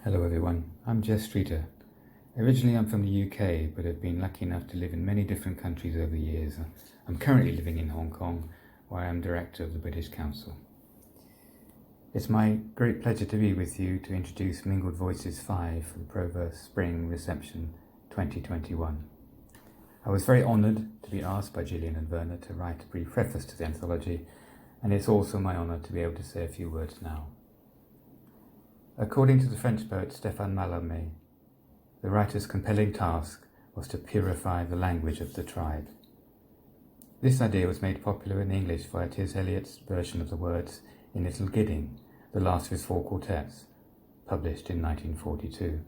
Hello everyone, I'm Jess Streeter. Originally I'm from the UK, but have been lucky enough to live in many different countries over the years. I'm currently living in Hong Kong, where I am Director of the British Council. It's my great pleasure to be with you to introduce Mingled Voices 5 for the Proverse Spring Reception 2021. I was very honoured to be asked by Gillian and Werner to write a brief preface to the anthology, and it's also my honour to be able to say a few words now. According to the French poet Stéphane Mallarmé, the writer's compelling task was to purify the language of the tribe. This idea was made popular in English via T.S. Eliot's version of the words in Little Gidding, the last of his 4 quartets, published in 1942.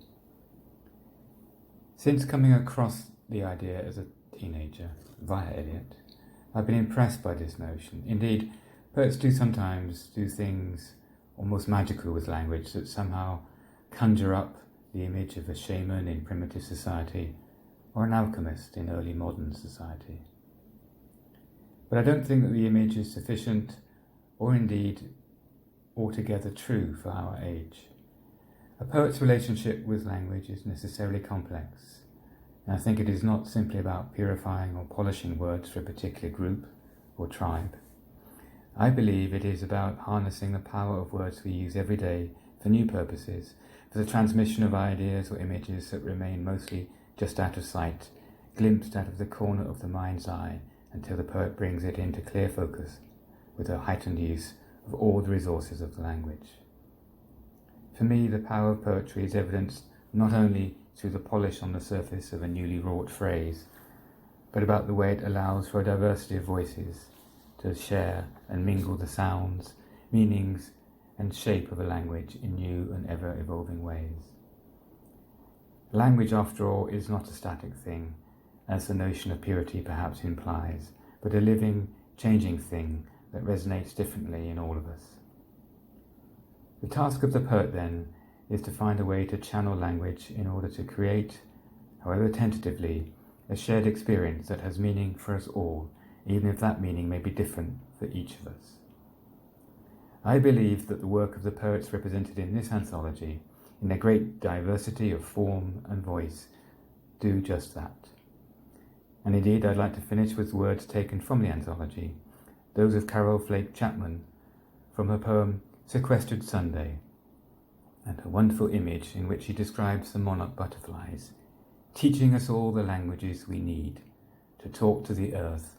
Since coming across the idea as a teenager via Eliot, I've been impressed by this notion. Indeed, poets do sometimes do things almost magical with language that somehow conjure up the image of a shaman in primitive society or an alchemist in early modern society. But I don't think that the image is sufficient or indeed altogether true for our age. A poet's relationship with language is necessarily complex, and I think it is not simply about purifying or polishing words for a particular group or tribe. I believe it is about harnessing the power of words we use every day for new purposes, for the transmission of ideas or images that remain mostly just out of sight, glimpsed out of the corner of the mind's eye until the poet brings it into clear focus with a heightened use of all the resources of the language. For me, the power of poetry is evidenced not only through the polish on the surface of a newly wrought phrase, but about the way it allows for a diversity of voices to share and mingle the sounds, meanings, and shape of a language in new and ever-evolving ways. Language, after all, is not a static thing, as the notion of purity perhaps implies, but a living, changing thing that resonates differently in all of us. The task of the poet, then, is to find a way to channel language in order to create, however tentatively, a shared experience that has meaning for us all, even if that meaning may be different for each of us. I believe that the work of the poets represented in this anthology, in their great diversity of form and voice, do just that. And indeed, I'd like to finish with words taken from the anthology, those of Carol Flake Chapman, from her poem Sequestered Sunday, and a wonderful image in which she describes the monarch butterflies, teaching us all the languages we need to talk to the earth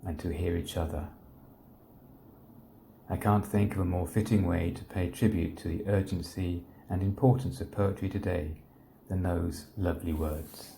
and to hear each other. I can't think of a more fitting way to pay tribute to the urgency and importance of poetry today than those lovely words.